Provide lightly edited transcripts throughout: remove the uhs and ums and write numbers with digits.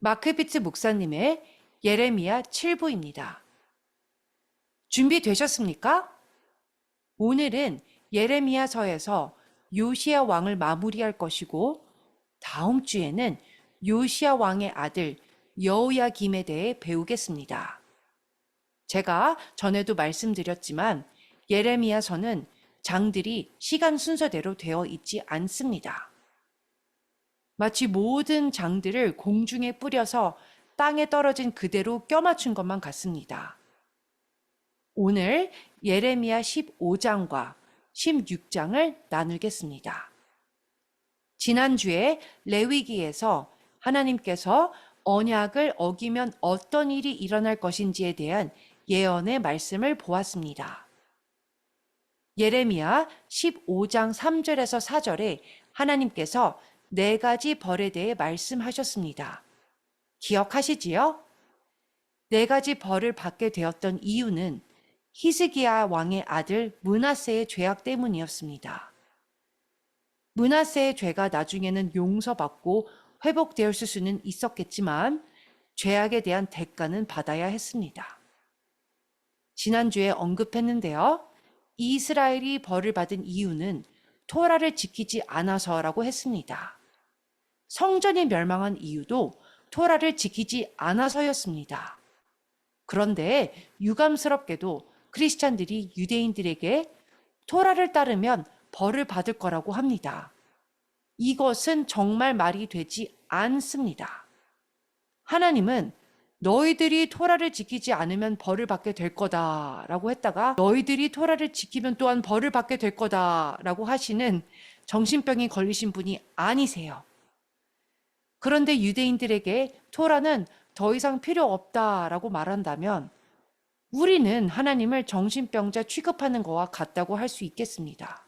마크비츠 목사님의 예레미야 7부입니다. 준비되셨습니까? 오늘은 예레미야서에서 요시야 왕을 마무리할 것이고 다음 주에는 요시야 왕의 아들 여호야김에 대해 배우겠습니다. 제가 전에도 말씀드렸지만 예레미야서는 장들이 시간 순서대로 되어 있지 않습니다. 마치 모든 장들을 공중에 뿌려서 땅에 떨어진 그대로 껴맞춘 것만 같습니다. 오늘 예레미야 15장과 16장을 나누겠습니다. 지난주에 레위기에서 하나님께서 언약을 어기면 어떤 일이 일어날 것인지에 대한 예언의 말씀을 보았습니다. 예레미야 15장 3절에서 4절에 하나님께서 4가지 벌에 대해 말씀하셨습니다. 기억하시지요? 4가지 벌을 받게 되었던 이유는 히스기야 왕의 아들 므낫세의 죄악 때문이었습니다. 므낫세의 죄가 나중에는 용서받고 회복되었을 수는 있었겠지만 죄악에 대한 대가는 받아야 했습니다. 지난주에 언급했는데요. 이스라엘이 벌을 받은 이유는 토라를 지키지 않아서라고 했습니다. 성전이 멸망한 이유도 토라를 지키지 않아서였습니다. 그런데 유감스럽게도 크리스찬들이 유대인들에게 토라를 따르면 벌을 받을 거라고 합니다. 이것은 정말 말이 되지 않습니다. 하나님은 너희들이 토라를 지키지 않으면 벌을 받게 될 거다라고 했다가 너희들이 토라를 지키면 또한 벌을 받게 될 거다라고 하시는 정신병이 걸리신 분이 아니세요. 그런데 유대인들에게 토라는 더 이상 필요 없다라고 말한다면 우리는 하나님을 정신병자 취급하는 것과 같다고 할 수 있겠습니다.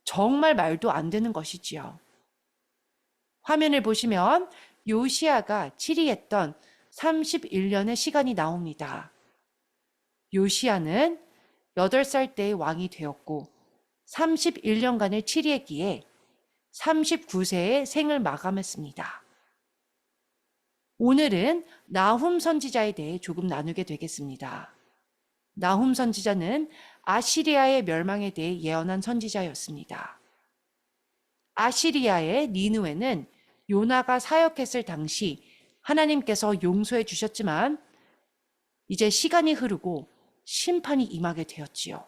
정말 말도 안 되는 것이지요. 화면을 보시면 요시야가 치리했던 31년의 시간이 나옵니다. 요시야는 8살 때의 왕이 되었고 31년간을 치리했기에 39세의 생을 마감했습니다. 오늘은 나훔 선지자에 대해 조금 나누게 되겠습니다. 나훔 선지자는 아시리아의 멸망에 대해 예언한 선지자였습니다. 아시리아의 니느웨는 요나가 사역했을 당시 하나님께서 용서해 주셨지만 이제 시간이 흐르고 심판이 임하게 되었지요.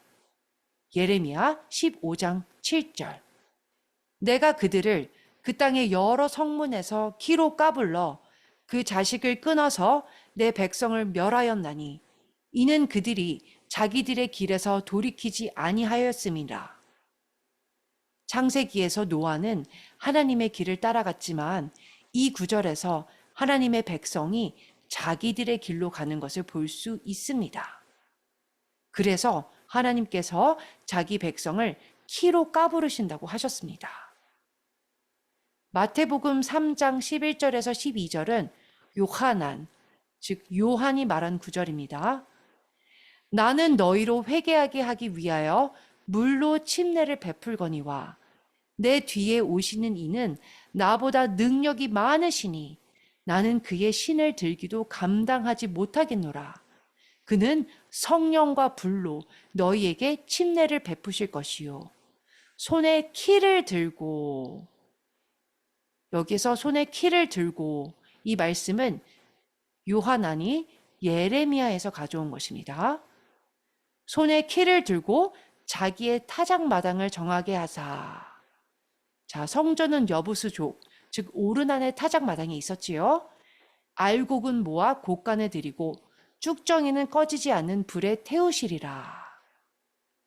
예레미야 15장 7절. 내가 그들을 그 땅의 여러 성문에서 키로 까불러 그 자식을 끊어서 내 백성을 멸하였나니 이는 그들이 자기들의 길에서 돌이키지 아니하였음이라. 창세기에서 노아는 하나님의 길을 따라갔지만 이 구절에서 하나님의 백성이 자기들의 길로 가는 것을 볼 수 있습니다. 그래서 하나님께서 자기 백성을 키로 까부르신다고 하셨습니다. 마태복음 3장 11절에서 12절은 요하난, 즉 요한이 말한 구절입니다. 나는 너희로 회개하게 하기 위하여 물로 침례를 베풀거니와 내 뒤에 오시는 이는 나보다 능력이 많으시니 나는 그의 신을 들기도 감당하지 못하겠노라. 그는 성령과 불로 너희에게 침례를 베푸실 것이요. 손에 키를 들고, 여기서 손에 키를 들고, 이 말씀은 요하난이 예레미야에서 가져온 것입니다. 손에 키를 들고 자기의 타작마당을 정하게 하사. 자, 성전은 여부수족, 즉 오르난의 타작마당이 있었지요. 알곡은 모아 곡간에 들이고 쭉정이는 꺼지지 않는 불에 태우시리라.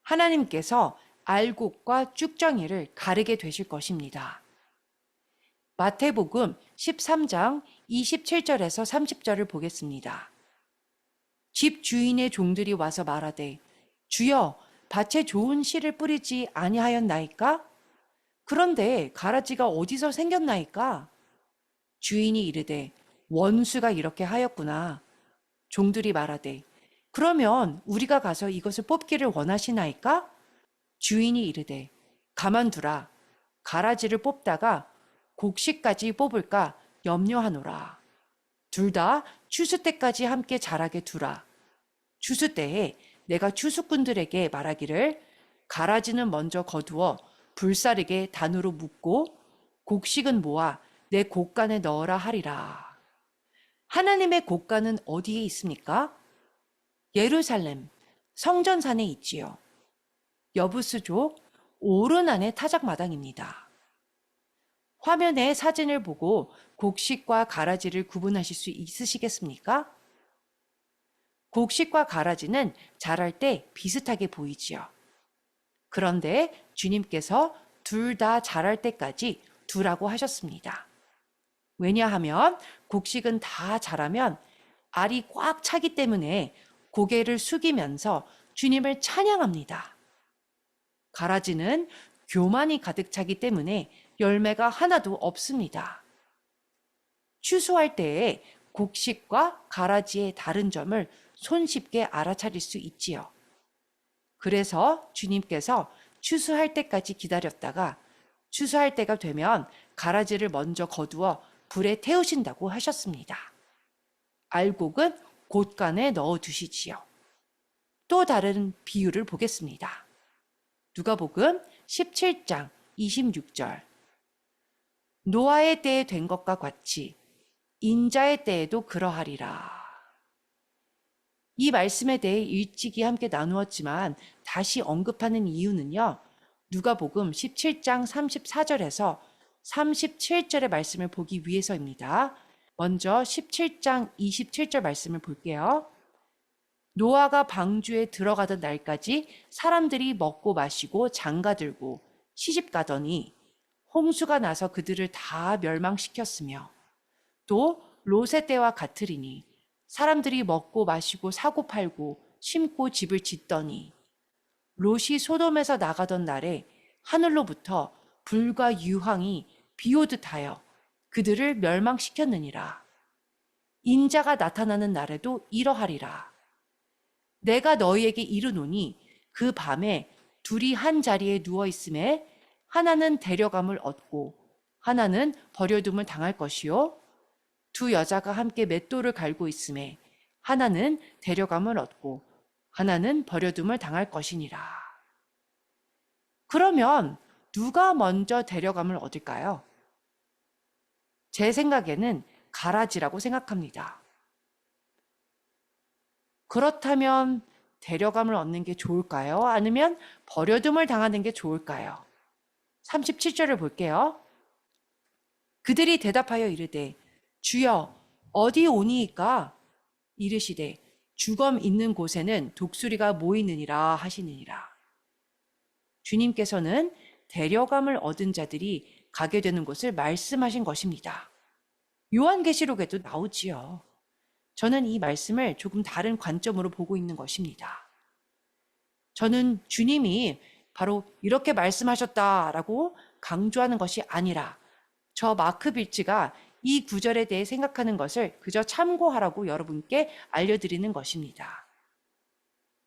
하나님께서 알곡과 쭉정이를 가르게 되실 것입니다. 마태복음 13장 27절에서 30절을 보겠습니다. 집 주인의 종들이 와서 말하되 주여 밭에 좋은 씨를 뿌리지 아니하였나이까? 그런데 가라지가 어디서 생겼나이까? 주인이 이르되 원수가 이렇게 하였구나. 종들이 말하되 그러면 우리가 가서 이것을 뽑기를 원하시나이까? 주인이 이르되 가만두라. 가라지를 뽑다가 곡식까지 뽑을까 염려하노라. 둘 다 추수 때까지 함께 자라게 두라. 추수 때에 내가 추수꾼들에게 말하기를 가라지는 먼저 거두어 불사르게 단으로 묶고 곡식은 모아 내 곡간에 넣어라 하리라. 하나님의 곡간은 어디에 있습니까? 예루살렘, 성전산에 있지요. 여부수족 오르난의 타작마당입니다. 화면에 사진을 보고 곡식과 가라지를 구분하실 수 있으시겠습니까? 곡식과 가라지는 자랄 때 비슷하게 보이지요. 그런데 주님께서 둘 다 자랄 때까지 두라고 하셨습니다. 왜냐하면 곡식은 다 자라면 알이 꽉 차기 때문에 고개를 숙이면서 주님을 찬양합니다. 가라지는 교만이 가득 차기 때문에 열매가 하나도 없습니다. 추수할 때에 곡식과 가라지의 다른 점을 손쉽게 알아차릴 수 있지요. 그래서 주님께서 추수할 때까지 기다렸다가 추수할 때가 되면 가라지를 먼저 거두어 불에 태우신다고 하셨습니다. 알곡은 곳간에 넣어 두시지요. 또 다른 비유를 보겠습니다. 누가복음 17장 26절. 노아의 때에 된 것과 같이 인자의 때에도 그러하리라. 이 말씀에 대해 일찍이 함께 나누었지만 다시 언급하는 이유는요. 누가복음 17장 34절에서 37절의 말씀을 보기 위해서입니다. 먼저 17장 27절 말씀을 볼게요. 노아가 방주에 들어가던 날까지 사람들이 먹고 마시고 장가들고 시집가더니 홍수가 나서 그들을 다 멸망시켰으며 또 롯의 때와 같으리니 사람들이 먹고 마시고 사고 팔고 심고 집을 짓더니 롯이 소돔에서 나가던 날에 하늘로부터 불과 유황이 비오듯 하여 그들을 멸망시켰느니라. 인자가 나타나는 날에도 이러하리라. 내가 너희에게 이르노니 그 밤에 둘이 한 자리에 누워 있음에 하나는 데려감을 얻고 하나는 버려둠을 당할 것이요 두 여자가 함께 맷돌을 갈고 있음에 하나는 데려감을 얻고 하나는 버려둠을 당할 것이니라. 그러면 누가 먼저 데려감을 얻을까요? 제 생각에는 가라지라고 생각합니다. 그렇다면 데려감을 얻는 게 좋을까요? 아니면 버려둠을 당하는 게 좋을까요? 37절을 볼게요. 그들이 대답하여 이르되 주여 어디 오니이까? 이르시되 주검 있는 곳에는 독수리가 모이느니라 하시느니라. 주님께서는 데려감을 얻은 자들이 가게 되는 곳을 말씀하신 것입니다. 요한계시록에도 나오지요. 저는 이 말씀을 조금 다른 관점으로 보고 있는 것입니다. 저는 주님이 바로 이렇게 말씀하셨다라고 강조하는 것이 아니라 저 마크 빌츠가 이 구절에 대해 생각하는 것을 그저 참고하라고 여러분께 알려드리는 것입니다.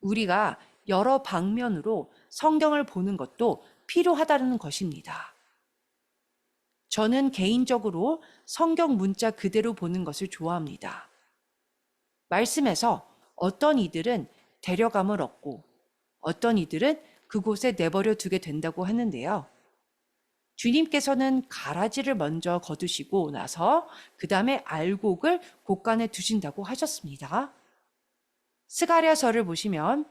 우리가 여러 방면으로 성경을 보는 것도 필요하다는 것입니다. 저는 개인적으로 성경 문자 그대로 보는 것을 좋아합니다. 말씀에서 어떤 이들은 데려감을 얻고 어떤 이들은 그곳에 내버려 두게 된다고 하는데요. 주님께서는 가라지를 먼저 거두시고 나서 그 다음에 알곡을 곳간에 두신다고 하셨습니다. 스가랴서를 보시면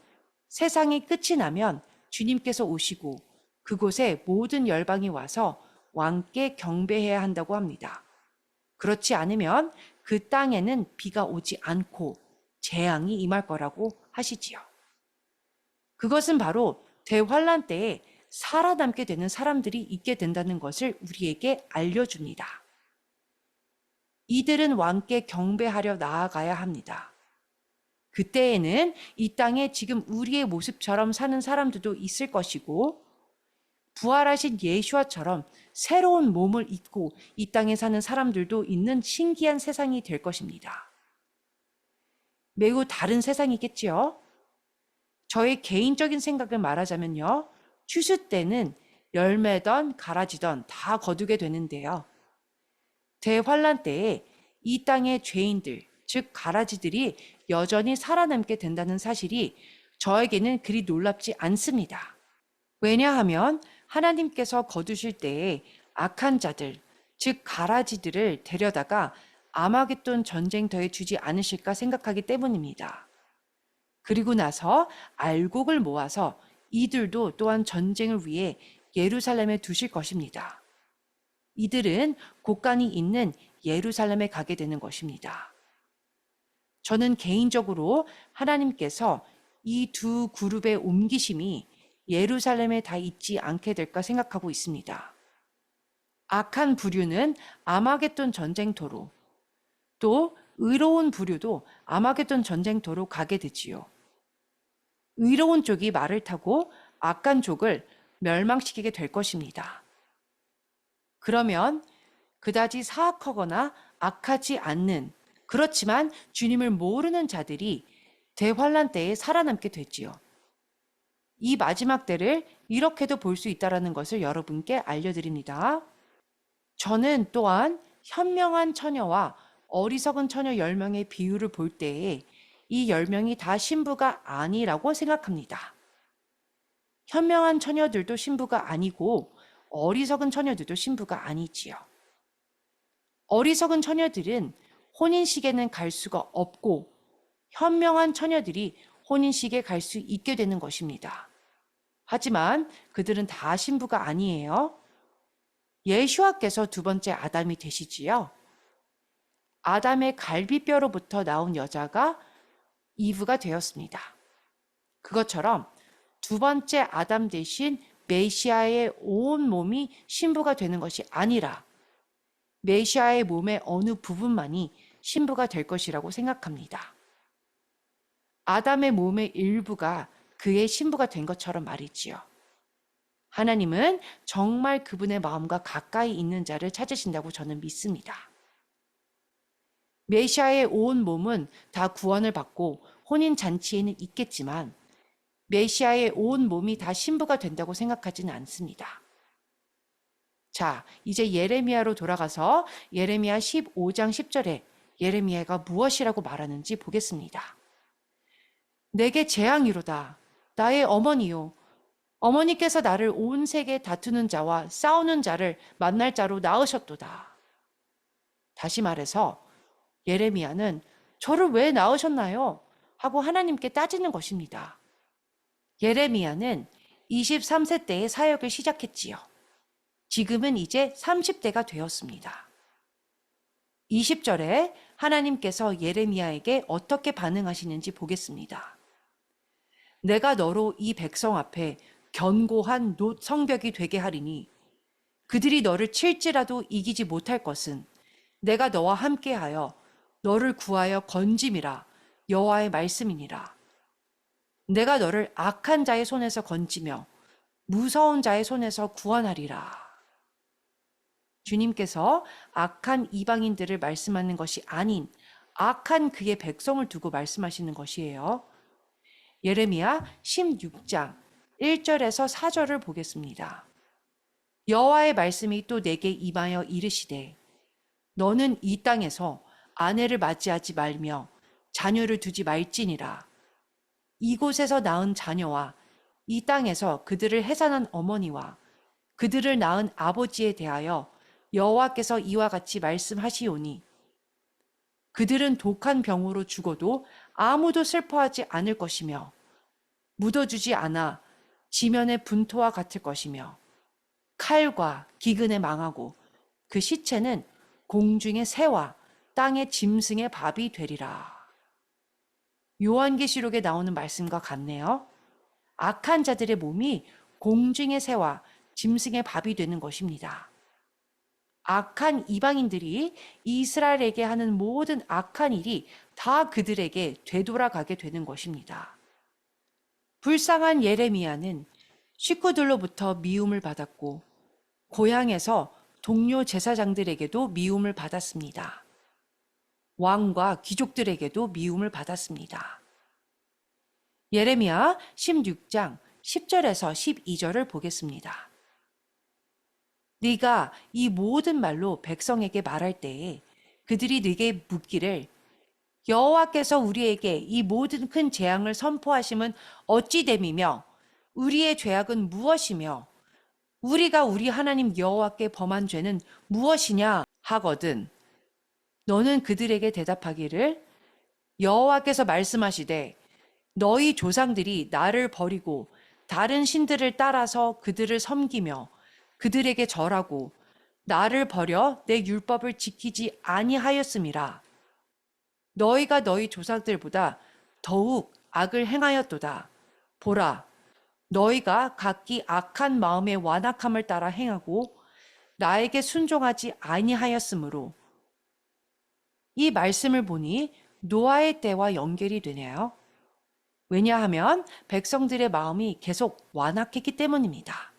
세상이 끝이 나면 주님께서 오시고 그곳에 모든 열방이 와서 왕께 경배해야 한다고 합니다. 그렇지 않으면 그 땅에는 비가 오지 않고 재앙이 임할 거라고 하시지요. 그것은 바로 대환란 때에 살아남게 되는 사람들이 있게 된다는 것을 우리에게 알려줍니다. 이들은 왕께 경배하려 나아가야 합니다. 그때에는 이 땅에 지금 우리의 모습처럼 사는 사람들도 있을 것이고 부활하신 예수와처럼 새로운 몸을 입고 이 땅에 사는 사람들도 있는 신기한 세상이 될 것입니다. 매우 다른 세상이겠지요? 저의 개인적인 생각을 말하자면요. 추수 때는 열매던 가라지던 다 거두게 되는데요. 대환란 때에 이 땅의 죄인들, 즉 가라지들이 여전히 살아남게 된다는 사실이 저에게는 그리 놀랍지 않습니다. 왜냐하면 하나님께서 거두실 때에 악한 자들, 즉 가라지들을 데려다가 아마겟돈 전쟁터에 주지 않으실까 생각하기 때문입니다. 그리고 나서 알곡을 모아서 이들도 또한 전쟁을 위해 예루살렘에 두실 것입니다. 이들은 곳간이 있는 예루살렘에 가게 되는 것입니다. 저는 개인적으로 하나님께서 이 두 그룹의 옮기심이 예루살렘에 다 있지 않게 될까 생각하고 있습니다. 악한 부류는 아마겟돈 전쟁터로, 또 의로운 부류도 아마겟돈 전쟁터로 가게 되지요. 의로운 쪽이 말을 타고 악한 쪽을 멸망시키게 될 것입니다. 그러면 그다지 사악하거나 악하지 않는, 그렇지만 주님을 모르는 자들이 대환란 때에 살아남게 되지요. 이 마지막 때를 이렇게도 볼 수 있다는 것을 여러분께 알려드립니다. 저는 또한 현명한 처녀와 어리석은 처녀 10명의 비유를 볼 때에 이 10명이 다 신부가 아니라고 생각합니다. 현명한 처녀들도 신부가 아니고 어리석은 처녀들도 신부가 아니지요. 어리석은 처녀들은 혼인식에는 갈 수가 없고 현명한 처녀들이 혼인식에 갈 수 있게 되는 것입니다. 하지만 그들은 다 신부가 아니에요. 예수와께서 두 번째 아담이 되시지요. 아담의 갈비뼈로부터 나온 여자가 이브가 되었습니다. 그것처럼 두 번째 아담 대신 메시아의 온 몸이 신부가 되는 것이 아니라 메시아의 몸의 어느 부분만이 신부가 될 것이라고 생각합니다. 아담의 몸의 일부가 그의 신부가 된 것처럼 말이지요. 하나님은 정말 그분의 마음과 가까이 있는 자를 찾으신다고 저는 믿습니다. 메시아의 온 몸은 다 구원을 받고 혼인잔치에는 있겠지만 메시아의 온 몸이 다 신부가 된다고 생각하지는 않습니다. 자, 이제 예레미야로 돌아가서 예레미야 15장 10절에 예레미야가 무엇이라고 말하는지 보겠습니다. 내게 재앙이로다. 나의 어머니요. 어머니께서 나를 온 세계 다투는 자와 싸우는 자를 만날 자로 낳으셨도다. 다시 말해서 예레미야는 저를 왜 낳으셨나요? 하고 하나님께 따지는 것입니다. 예레미야는 23세 때의 사역을 시작했지요. 지금은 이제 30대가 되었습니다. 20절에 하나님께서 예레미야에게 어떻게 반응하시는지 보겠습니다. 내가 너로 이 백성 앞에 견고한 성벽이 되게 하리니 그들이 너를 칠지라도 이기지 못할 것은 내가 너와 함께하여 너를 구하여 건짐이라 여호와의 말씀이니라. 내가 너를 악한 자의 손에서 건지며 무서운 자의 손에서 구원하리라. 주님께서 악한 이방인들을 말씀하는 것이 아닌 악한 그의 백성을 두고 말씀하시는 것이에요. 예레미야 16장 1절에서 4절을 보겠습니다. 여호와의 말씀이 또 내게 임하여 이르시되 너는 이 땅에서 아내를 맞이하지 말며 자녀를 두지 말지니라. 이곳에서 낳은 자녀와 이 땅에서 그들을 해산한 어머니와 그들을 낳은 아버지에 대하여 여호와께서 이와 같이 말씀하시오니 그들은 독한 병으로 죽어도 아무도 슬퍼하지 않을 것이며 묻어주지 않아 지면의 분토와 같을 것이며 칼과 기근에 망하고 그 시체는 공중의 새와 땅의 짐승의 밥이 되리라. 요한계시록에 나오는 말씀과 같네요. 악한 자들의 몸이 공중의 새와 짐승의 밥이 되는 것입니다. 악한 이방인들이 이스라엘에게 하는 모든 악한 일이 다 그들에게 되돌아가게 되는 것입니다. 불쌍한 예레미야는 식구들로부터 미움을 받았고 고향에서 동료 제사장들에게도 미움을 받았습니다. 왕과 귀족들에게도 미움을 받았습니다. 예레미야 16장 10절에서 12절을 보겠습니다. 네가 이 모든 말로 백성에게 말할 때에 그들이 네게 묻기를 여호와께서 우리에게 이 모든 큰 재앙을 선포하심은 어찌 됨이며 우리의 죄악은 무엇이며 우리가 우리 하나님 여호와께 범한 죄는 무엇이냐 하거든 너는 그들에게 대답하기를 여호와께서 말씀하시되 너희 조상들이 나를 버리고 다른 신들을 따라서 그들을 섬기며 그들에게 절하고 나를 버려 내 율법을 지키지 아니하였음이라. 너희가 너희 조상들보다 더욱 악을 행하였도다. 보라, 너희가 각기 악한 마음의 완악함을 따라 행하고 나에게 순종하지 아니하였으므로 이 말씀을 보니 노아의 때와 연결이 되네요. 왜냐하면 백성들의 마음이 계속 완악했기 때문입니다.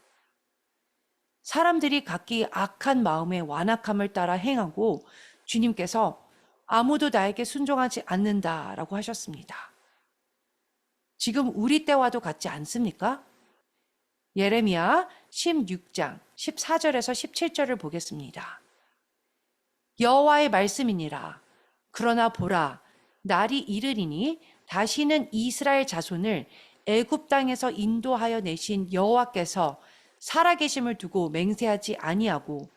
사람들이 각기 악한 마음의 완악함을 따라 행하고 주님께서 아무도 나에게 순종하지 않는다라고 하셨습니다. 지금 우리 때와도 같지 않습니까? 예레미야 16장 14절에서 17절을 보겠습니다. 여호와의 말씀이니라. 그러나 보라, 날이 이르리니 다시는 이스라엘 자손을 애굽 땅에서 인도하여 내신 여호와께서 살아계심을 두고 맹세하지 아니하고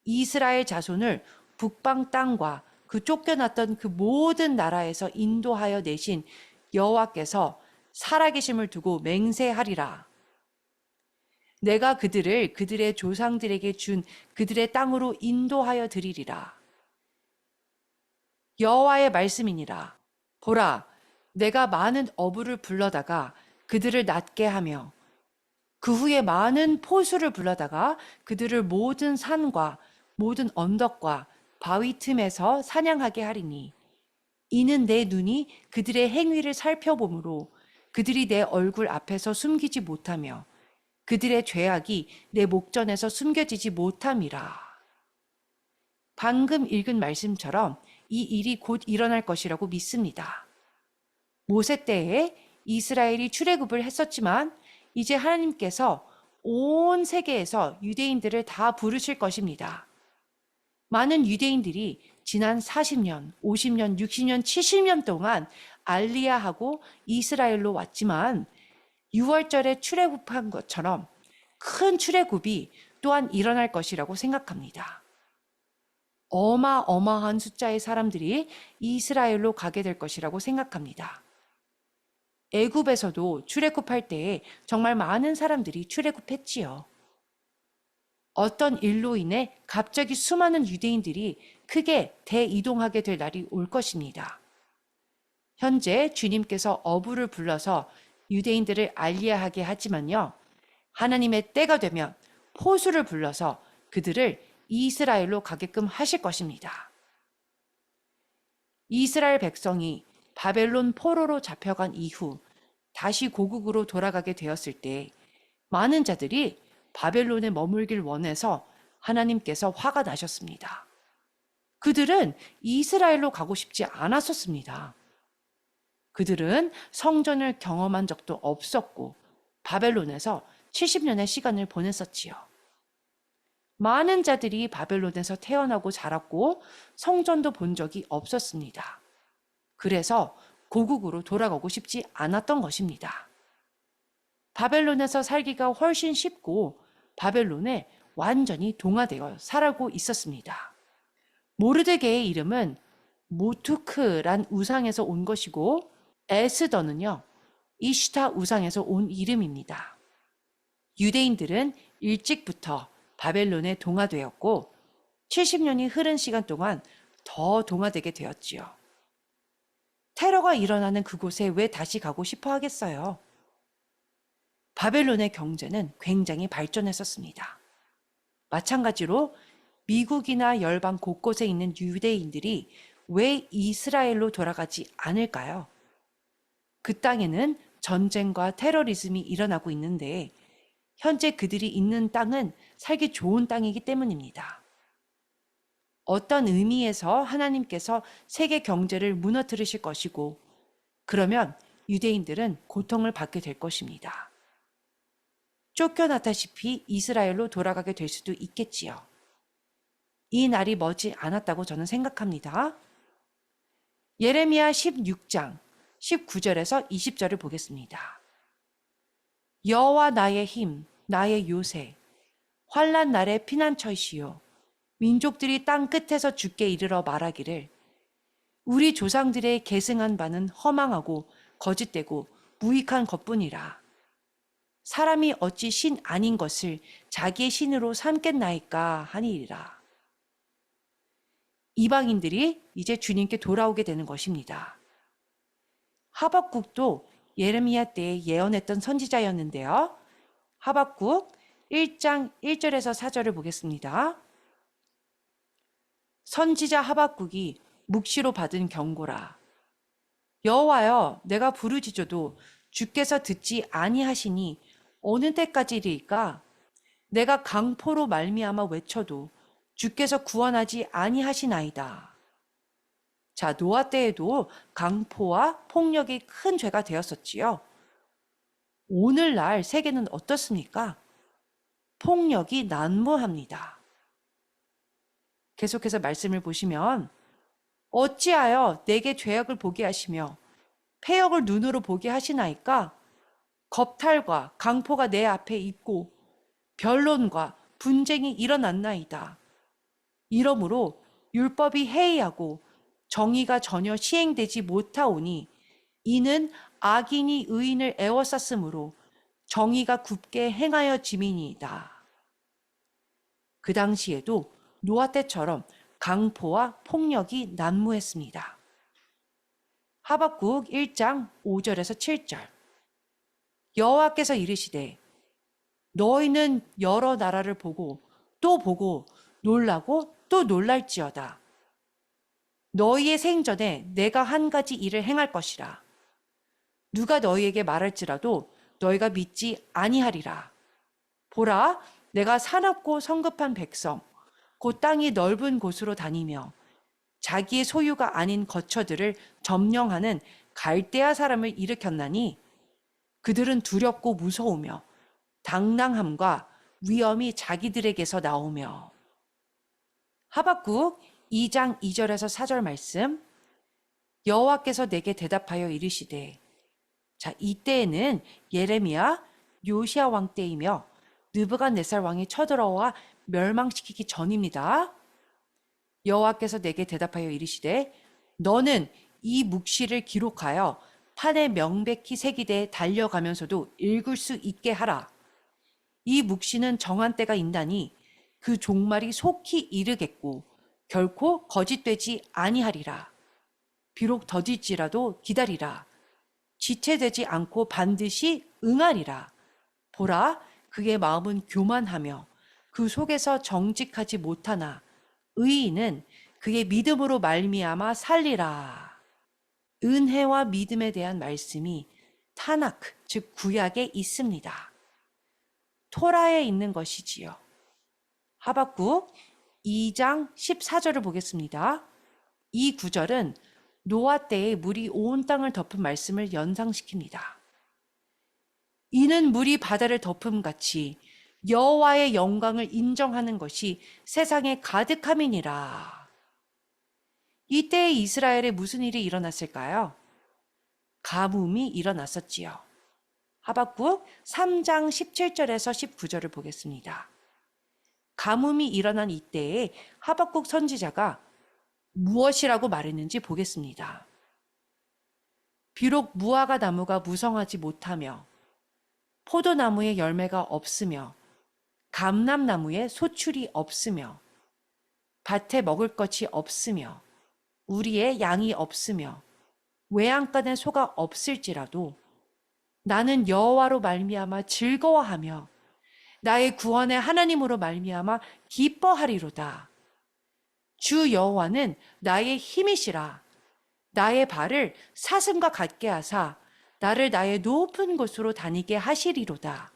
이스라엘 자손을 북방 땅과 그 쫓겨났던 그 모든 나라에서 인도하여 내신 여호와께서 살아계심을 두고 맹세하리라. 내가 그들을 그들의 조상들에게 준 그들의 땅으로 인도하여 드리리라. 여호와의 말씀이니라. 보라, 내가 많은 어부를 불러다가 그들을 낫게 하며 그 후에 많은 포수를 불러다가 그들을 모든 산과 모든 언덕과 바위 틈에서 사냥하게 하리니 이는 내 눈이 그들의 행위를 살펴보므로 그들이 내 얼굴 앞에서 숨기지 못하며 그들의 죄악이 내 목전에서 숨겨지지 못함이라. 방금 읽은 말씀처럼 이 일이 곧 일어날 것이라고 믿습니다. 모세 때에 이스라엘이 출애굽을 했었지만 이제 하나님께서 온 세계에서 유대인들을 다 부르실 것입니다. 많은 유대인들이 지난 40년, 50년, 60년, 70년 동안 알리야하고 이스라엘로 왔지만 6월절에 출애굽한 것처럼 큰 출애굽이 또한 일어날 것이라고 생각합니다. 어마어마한 숫자의 사람들이 이스라엘로 가게 될 것이라고 생각합니다. 애굽에서도 출애굽할 때에 정말 많은 사람들이 출애굽했지요. 어떤 일로 인해 갑자기 수많은 유대인들이 크게 대이동하게 될 날이 올 것입니다. 현재 주님께서 어부를 불러서 유대인들을 알리야하게 하지만요. 하나님의 때가 되면 포수를 불러서 그들을 이스라엘로 가게끔 하실 것입니다. 이스라엘 백성이 바벨론 포로로 잡혀간 이후 다시 고국으로 돌아가게 되었을 때 많은 자들이 바벨론에 머물길 원해서 하나님께서 화가 나셨습니다. 그들은 이스라엘로 가고 싶지 않았었습니다. 그들은 성전을 경험한 적도 없었고 바벨론에서 70년의 시간을 보냈었지요. 많은 자들이 바벨론에서 태어나고 자랐고 성전도 본 적이 없었습니다. 그래서 고국으로 돌아가고 싶지 않았던 것입니다. 바벨론에서 살기가 훨씬 쉽고 바벨론에 완전히 동화되어 살고 있었습니다. 모르드게의 이름은 모투크란 우상에서 온 것이고 에스더는요, 이슈타 우상에서 온 이름입니다. 유대인들은 일찍부터 바벨론에 동화되었고 70년이 흐른 시간 동안 더 동화되게 되었지요. 테러가 일어나는 그곳에 왜 다시 가고 싶어 하겠어요? 바벨론의 경제는 굉장히 발전했었습니다. 마찬가지로 미국이나 열방 곳곳에 있는 유대인들이 왜 이스라엘로 돌아가지 않을까요? 그 땅에는 전쟁과 테러리즘이 일어나고 있는데 현재 그들이 있는 땅은 살기 좋은 땅이기 때문입니다. 어떤 의미에서 하나님께서 세계 경제를 무너뜨리실 것이고 그러면 유대인들은 고통을 받게 될 것입니다. 쫓겨났다시피 이스라엘로 돌아가게 될 수도 있겠지요. 이 날이 머지 않았다고 저는 생각합니다. 예레미야 16장 19절에서 20절을 보겠습니다. 여호와 나의 힘, 나의 요새, 환난 날의 피난처이시요. 민족들이 땅 끝에서 주께 이르러 말하기를 우리 조상들의 계승한 바는 허망하고 거짓되고 무익한 것뿐이라. 사람이 어찌 신 아닌 것을 자기의 신으로 삼겠나이까 하니이라. 이방인들이 이제 주님께 돌아오게 되는 것입니다. 하박국도 예레미야 때에 예언했던 선지자였는데요. 하박국 1장 1절에서 4절을 보겠습니다. 선지자 하박국이 묵시로 받은 경고라. 여호와여, 내가 부르짖어도 주께서 듣지 아니하시니 어느 때까지리까? 내가 강포로 말미암아 외쳐도 주께서 구원하지 아니하시나이다. 자, 노아 때에도 강포와 폭력이 큰 죄가 되었었지요. 오늘날 세계는 어떻습니까? 폭력이 난무합니다. 계속해서 말씀을 보시면 어찌하여 내게 죄악을 보게 하시며 패역을 눈으로 보게 하시나이까? 겁탈과 강포가 내 앞에 있고 변론과 분쟁이 일어났나이다. 이러므로 율법이 해이하고 정의가 전혀 시행되지 못하오니 이는 악인이 의인을 애워쌌으므로 정의가 굽게 행하여 지민이다. 그 당시에도 노아 때처럼 강포와 폭력이 난무했습니다. 하박국 1장 5절에서 7절. 여호와께서 이르시되 너희는 여러 나라를 보고 또 보고 놀라고 또 놀랄지어다. 너희의 생전에 내가 한 가지 일을 행할 것이라. 누가 너희에게 말할지라도 너희가 믿지 아니하리라. 보라, 내가 사납고 성급한 백성, 곧 땅이 넓은 곳으로 다니며 자기의 소유가 아닌 거처들을 점령하는 갈대아 사람을 일으켰나니 그들은 두렵고 무서우며 당당함과 위엄이 자기들에게서 나오며. 하박국 2장 2절에서 4절 말씀. 여호와께서 내게 대답하여 이르시되. 자, 이때에는 예레미야 요시야 왕 때이며 느부갓네살 왕이 쳐들어와 멸망시키기 전입니다. 여호와께서 내게 대답하여 이르시되 너는 이 묵시를 기록하여 판에 명백히 새기되 달려가면서도 읽을 수 있게 하라. 이 묵시는 정한 때가 있나니 그 종말이 속히 이르겠고 결코 거짓되지 아니하리라. 비록 더딜지라도 기다리라. 지체되지 않고 반드시 응하리라. 보라, 그의 마음은 교만하며 그 속에서 정직하지 못하나 의인은 그의 믿음으로 말미암아 살리라. 은혜와 믿음에 대한 말씀이 타나크, 즉 구약에 있습니다. 토라에 있는 것이지요. 하박국 2장 14절을 보겠습니다. 이 구절은 노아 때에 물이 온 땅을 덮은 말씀을 연상시킵니다. 이는 물이 바다를 덮음같이 여호와의 영광을 인정하는 것이 세상에 가득함이니라. 이때에 이스라엘에 무슨 일이 일어났을까요? 가뭄이 일어났었지요. 하박국 3장 17절에서 19절을 보겠습니다. 가뭄이 일어난 이때에 하박국 선지자가 무엇이라고 말했는지 보겠습니다. 비록 무화과 나무가 무성하지 못하며 포도나무에 열매가 없으며 감람나무에 소출이 없으며 밭에 먹을 것이 없으며 우리의 양이 없으며 외양간에 소가 없을지라도 나는 여호와로 말미암아 즐거워하며 나의 구원의 하나님으로 말미암아 기뻐하리로다. 주 여호와는 나의 힘이시라. 나의 발을 사슴과 같게 하사 나를 나의 높은 곳으로 다니게 하시리로다.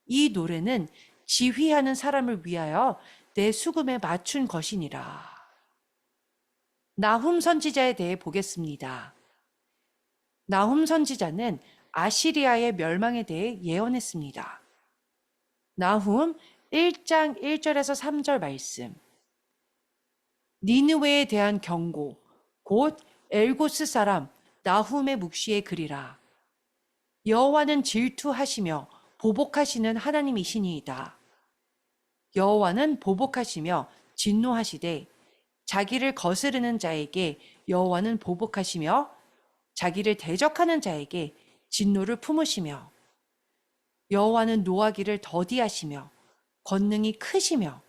이 노래는 지휘하는 사람을 위하여 내 수금에 맞춘 것이니라. 나훔 선지자에 대해 보겠습니다. 나훔 선지자는 아시리아의 멸망에 대해 예언했습니다. 나훔 1장 1절에서 3절 말씀. 니느웨에 대한 경고, 곧 엘고스 사람 나훔의 묵시의 글이라. 여호와는 질투하시며 보복하시는 하나님이시니이다. 여호와는 보복하시며 진노하시되 자기를 거스르는 자에게 여호와는 보복하시며 자기를 대적하는 자에게 진노를 품으시며 여호와는 노하기를 더디하시며 권능이 크시며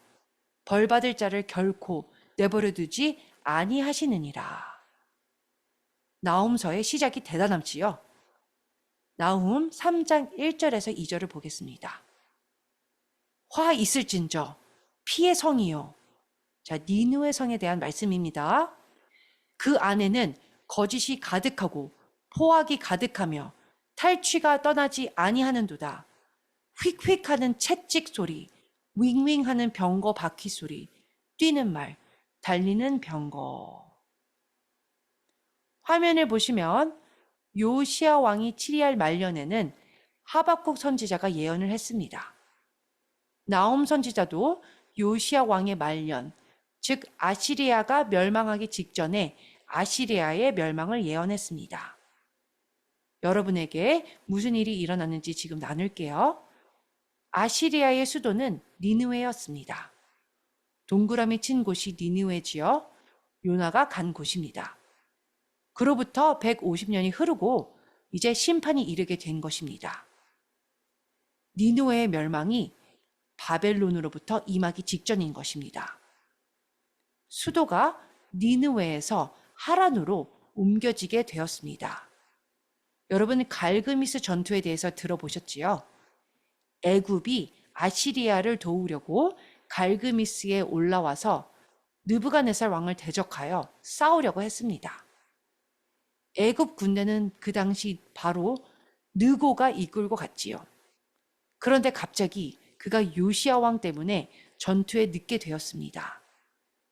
벌받을 자를 결코 내버려 두지 아니하시느니라. 나훔서의 시작이 대단함지요. 나훔 3장 1절에서 2절을 보겠습니다. 화 있을진저 피의 성이요. 자, 니느웨 성에 대한 말씀입니다. 그 안에는 거짓이 가득하고 포악이 가득하며 탈취가 떠나지 아니하는도다. 휙휙하는 채찍 소리, 윙윙하는 병거 바퀴 소리, 뛰는 말, 달리는 병거. 화면을 보시면 요시야 왕이 치리할 말년에는 하박국 선지자가 예언을 했습니다. 나훔 선지자도 요시야 왕의 말년, 즉 아시리아가 멸망하기 직전에 아시리아의 멸망을 예언했습니다. 여러분에게 무슨 일이 일어났는지 지금 나눌게요. 아시리아의 수도는 니느웨였습니다. 동그라미 친 곳이 니느웨지요. 요나가 간 곳입니다. 그로부터 150년이 흐르고 이제 심판이 이르게 된 것입니다. 니느웨의 멸망이 바벨론으로부터 임하기 직전인 것입니다. 수도가 니느웨에서 하란으로 옮겨지게 되었습니다. 여러분 갈그미스 전투에 대해서 들어보셨지요? 애굽이 아시리아를 도우려고 갈그미스에 올라와서 느부갓네살 왕을 대적하여 싸우려고 했습니다. 애굽 군대는 그 당시 바로 느고가 이끌고 갔지요. 그런데 갑자기 그가 요시야 왕 때문에 전투에 늦게 되었습니다.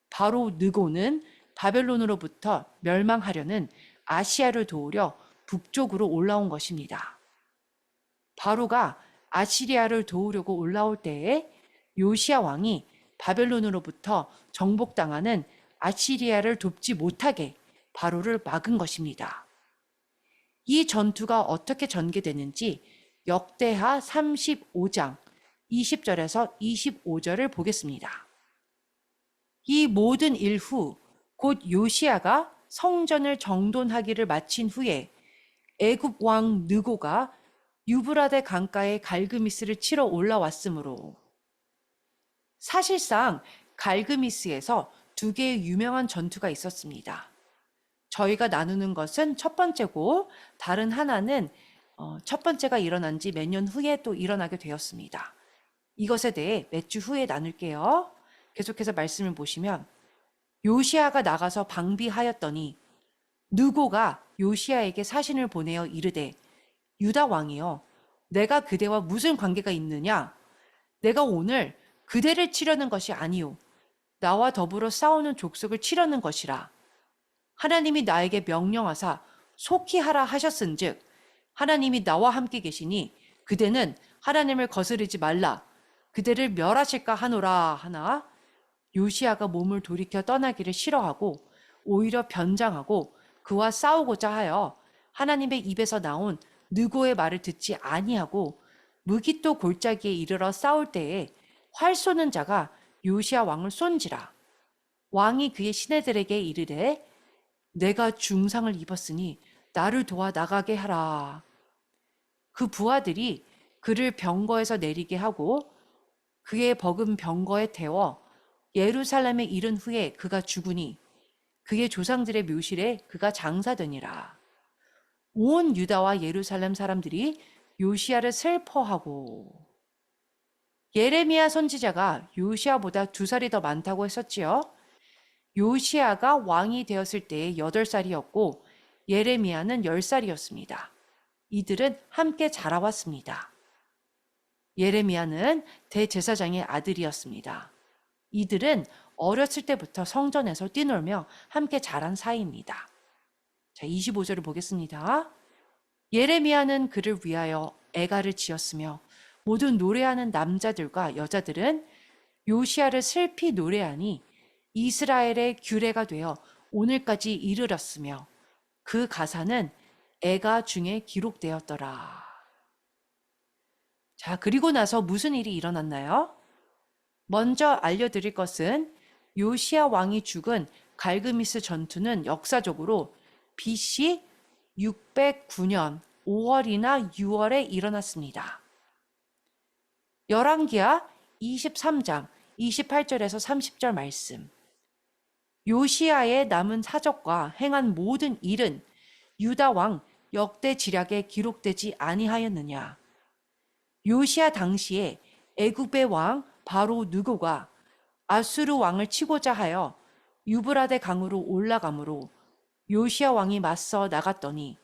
바로 느고는 바벨론으로부터 멸망하려는 아시아를 도우려 북쪽으로 올라온 것입니다. 바로가 아시리아를 도우려고 올라올 때에 요시야 왕이 바벨론으로부터 정복당하는 아시리아를 돕지 못하게 바로를 막은 것입니다. 이 전투가 어떻게 전개되는지 역대하 35장 20절에서 25절을 보겠습니다. 이 모든 일 후 곧 요시야가 성전을 정돈하기를 마친 후에 애굽 왕 느고가 유브라데 강가에 갈그미스를 치러 올라왔으므로 사실상 갈그미스에서 두 개의 유명한 전투가 있었습니다. 저희가 나누는 것은 첫 번째고 다른 하나는 첫 번째가 일어난 지 몇 년 후에 또 일어나게 되었습니다. 이것에 대해 몇 주 후에 나눌게요. 계속해서 말씀을 보시면 요시야가 나가서 방비하였더니 느고가 요시야에게 사신을 보내어 이르되 유다 왕이여 내가 그대와 무슨 관계가 있느냐? 내가 오늘 그대를 치려는 것이 아니오 나와 더불어 싸우는 족속을 치려는 것이라. 하나님이 나에게 명령하사 속히 하라 하셨은즉 하나님이 나와 함께 계시니 그대는 하나님을 거스르지 말라 그대를 멸하실까 하노라 하나. 요시야가 몸을 돌이켜 떠나기를 싫어하고 오히려 변장하고 그와 싸우고자 하여 하나님의 입에서 나온 느고의 말을 듣지 아니하고 무깃도 골짜기에 이르러 싸울 때에 활 쏘는 자가 요시야 왕을 쏜지라. 왕이 그의 시내들에게 이르되 내가 중상을 입었으니 나를 도와 나가게 하라. 그 부하들이 그를 병거에서 내리게 하고 그의 버금 병거에 태워 예루살렘에 이른 후에 그가 죽으니 그의 조상들의 묘실에 그가 장사되니라. 온 유다와 예루살렘 사람들이 요시야를 슬퍼하고 예레미야 선지자가 요시야보다 2살이 더 많다고 했었지요. 요시야가 왕이 되었을 때에 8살이었고 예레미야는 10살이었습니다. 이들은 함께 자라왔습니다. 예레미야는 대제사장의 아들이었습니다. 이들은 어렸을 때부터 성전에서 뛰놀며 함께 자란 사이입니다. 자, 25절을 보겠습니다. 예레미야는 그를 위하여 애가를 지었으며 모든 노래하는 남자들과 여자들은 요시야를 슬피 노래하니 이스라엘의 규례가 되어 오늘까지 이르렀으며 그 가사는 애가 중에 기록되었더라. 자, 그리고 나서 무슨 일이 일어났나요? 먼저 알려드릴 것은 요시야 왕이 죽은 갈그미스 전투는 역사적으로 BC 609년 5월이나 6월에 일어났습니다. 열왕기하 23장 28절에서 30절 말씀. 요시야의 남은 사적과 행한 모든 일은 유다 왕 역대 지략에 기록되지 아니하였느냐. 요시야 당시에 애굽의 왕 바로 느고가 아수르 왕을 치고자 하여 유브라데 강으로 올라가므로 요시야 왕이 맞서 나갔더니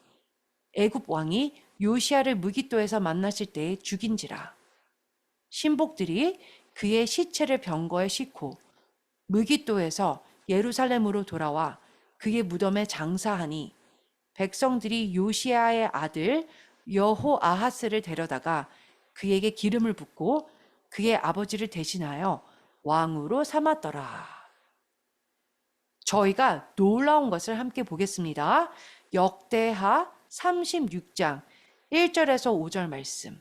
애굽 왕이 요시야를 무깃도에서 만났을 때에 죽인지라. 신복들이 그의 시체를 병거에 싣고 무깃도에서 예루살렘으로 돌아와 그의 무덤에 장사하니 백성들이 요시야의 아들 여호아하스를 데려다가 그에게 기름을 붓고 그의 아버지를 대신하여 왕으로 삼았더라. 저희가 놀라운 것을 함께 보겠습니다. 역대하 36장 1절에서 5절 말씀.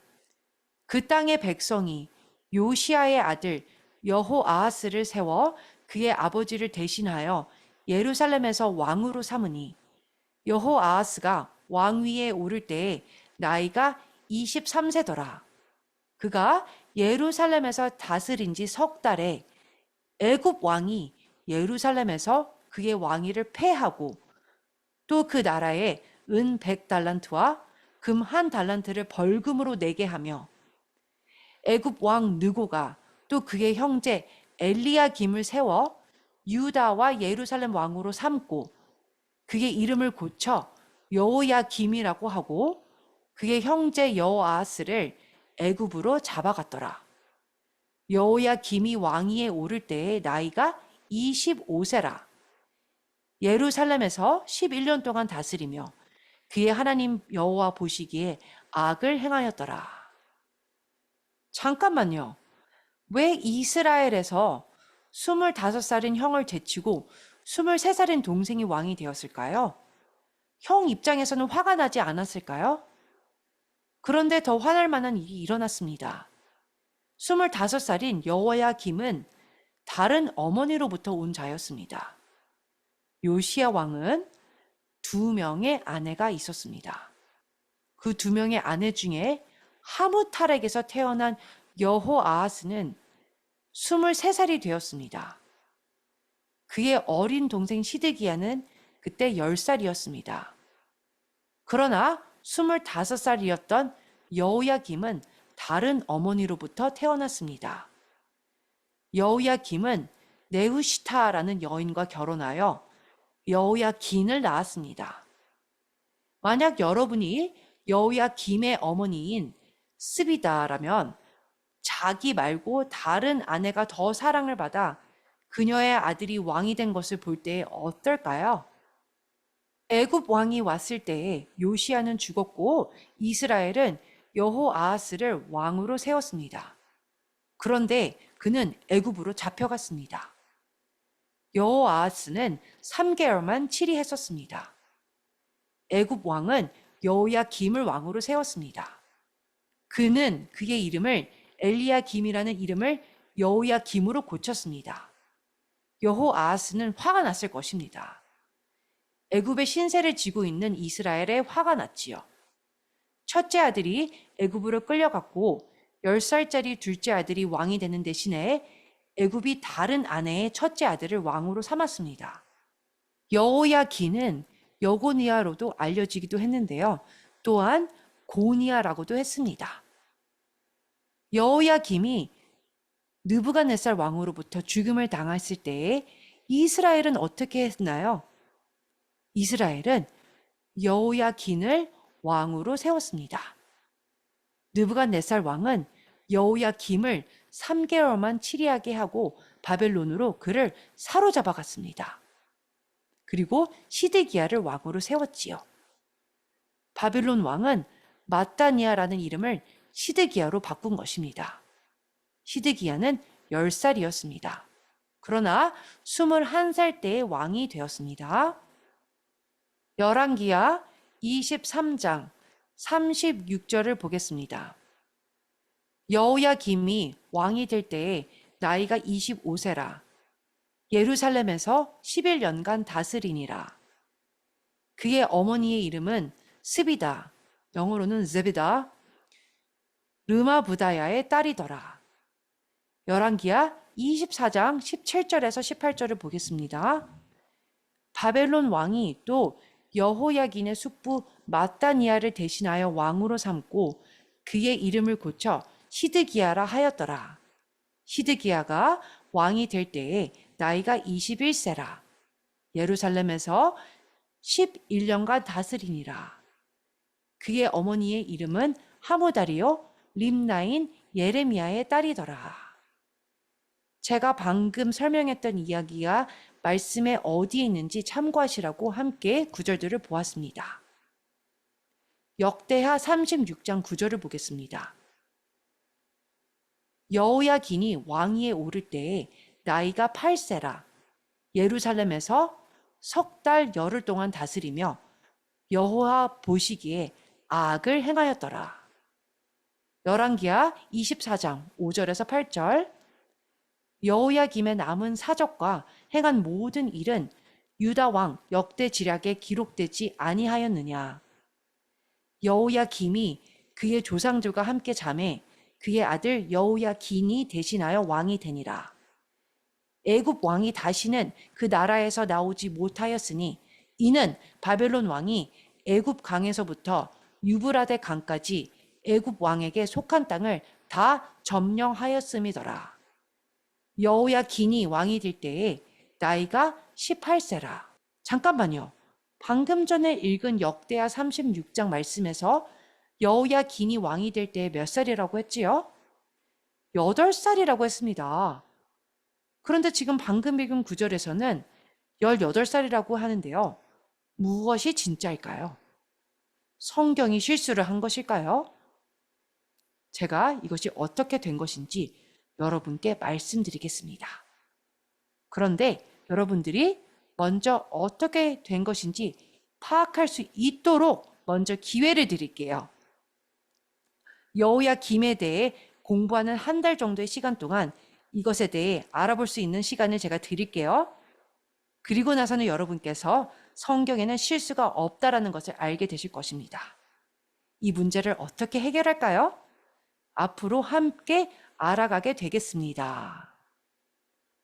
그 땅의 백성이 요시야의 아들 여호아하스를 세워 그의 아버지를 대신하여 예루살렘에서 왕으로 삼으니 여호아하스가 왕위에 오를 때에 나이가 23세더라. 그가 예루살렘에서 다스린 지 석 달에 애굽 왕이 예루살렘에서 그의 왕위를 폐하고 또 그 나라에 은 100달란트와 금 1달란트를 벌금으로 내게 하며 애굽 왕 느고가 또 그의 형제 엘리야김을 세워 유다와 예루살렘 왕으로 삼고 그의 이름을 고쳐 여호야김이라고 하고 그의 형제 여호아하스를 애굽으로 잡아갔더라. 여호야김이 왕위에 오를 때의 나이가 25세라. 예루살렘에서 11년 동안 다스리며 그의 하나님 여호와 보시기에 악을 행하였더라. 잠깐만요. 왜 이스라엘에서 25살인 형을 제치고 23살인 동생이 왕이 되었을까요? 형 입장에서는 화가 나지 않았을까요? 그런데 더 화날 만한 일이 일어났습니다. 25살인 여호야김은 다른 어머니로부터 온 자였습니다. 요시야 왕은 2명의 아내가 있었습니다. 그 2명의 아내 중에 하무탈에게서 태어난 여호아하스는 23살이 되었습니다. 그의 어린 동생 시드기야는 그때 10살이었습니다. 그러나 25살이었던 여호야김은 다른 어머니로부터 태어났습니다. 여호야김은 네후시타라는 여인과 결혼하여 여호야긴을 낳았습니다. 만약 여러분이 여호야김의 어머니인 스비다라면 자기 말고 다른 아내가 더 사랑을 받아 그녀의 아들이 왕이 된 것을 볼 때 어떨까요? 애굽 왕이 왔을 때에 요시야는 죽었고 이스라엘은 여호아하스를 왕으로 세웠습니다. 그런데 그는 애굽으로 잡혀갔습니다. 여호아하스는 3개월만 치리했었습니다. 애굽 왕은 여호야김을 왕으로 세웠습니다. 그는 그의 이름을 엘리야김이라는 이름을 여호야김으로 고쳤습니다. 여호아하스는 화가 났을 것입니다. 애굽의 신세를 지고 있는 이스라엘에 화가 났지요. 첫째 아들이 애굽으로 끌려갔고 10살짜리 둘째 아들이 왕이 되는 대신에 애굽이 다른 아내의 첫째 아들을 왕으로 삼았습니다. 여호야긴은 여고니아로도 알려지기도 했는데요. 또한 고니아라고도 했습니다. 여호야김이 느부갓네살 왕으로부터 죽음을 당했을 때에 이스라엘은 어떻게 했나요? 이스라엘은 여호야긴을 왕으로 세웠습니다. 느부갓네살 왕은 여호야김을 3개월만 치리하게 하고 바벨론으로 그를 사로잡아 갔습니다. 그리고 시드기야를 왕으로 세웠지요. 바벨론 왕은 마따니아라는 이름을 시드기야로 바꾼 것입니다. 시드기야는 10살이었습니다. 그러나 21살 때에 왕이 되었습니다. 열왕기하 23장 36절을 보겠습니다. 여호야김이 왕이 될 때에 나이가 25세라. 예루살렘에서 11년간 다스리니라. 그의 어머니의 이름은 스비다, 영어로는 제비다, 르마부다야의 딸이더라. 열왕기하 24장 17절에서 18절을 보겠습니다. 바벨론 왕이 또 여호야긴의 숙부 마따니아를 대신하여 왕으로 삼고 그의 이름을 고쳐 시드기야라 하였더라. 시드기야가 왕이 될 때에 나이가 21세라. 예루살렘에서 11년간 다스리니라. 그의 어머니의 이름은 하무다리요 림나인 예레미야의 딸이더라. 제가 방금 설명했던 이야기가 말씀에 어디에 있는지 참고하시라고 함께 구절들을 보았습니다. 역대하 36장 9절을 보겠습니다. 여호야긴이 왕위에 오를 때에 나이가 8세라. 예루살렘에서 석 달 열흘 동안 다스리며 여호와 보시기에 악을 행하였더라. 열왕기하 24장 5절에서 8절. 여호야김의 남은 사적과 행한 모든 일은 유다 왕 역대 지략에 기록되지 아니하였느냐. 여호야김이 그의 조상들과 함께 잠에 그의 아들 여호야긴이 대신하여 왕이 되니라. 애굽 왕이 다시는 그 나라에서 나오지 못하였으니 이는 바벨론 왕이 애굽 강에서부터 유브라데 강까지 애굽 왕에게 속한 땅을 다 점령하였음이더라. 여호야긴이 왕이 될 때에 나이가 18세라. 잠깐만요. 방금 전에 읽은 역대하 36장 말씀에서 여호야긴이 왕이 될 때에 몇 살이라고 했지요? 8살이라고 했습니다. 그런데 지금 방금 읽은 구절에서는 18살이라고 하는데요. 무엇이 진짜일까요? 성경이 실수를 한 것일까요? 제가 이것이 어떻게 된 것인지 여러분께 말씀드리겠습니다. 그런데 여러분들이 먼저 어떻게 된 것인지 파악할 수 있도록 먼저 기회를 드릴게요. 여호야김에 대해 공부하는 한 달 정도의 시간 동안 이것에 대해 알아볼 수 있는 시간을 제가 드릴게요. 그리고 나서는 여러분께서 성경에는 실수가 없다라는 것을 알게 되실 것입니다. 이 문제를 어떻게 해결할까요? 앞으로 함께 알아가게 되겠습니다.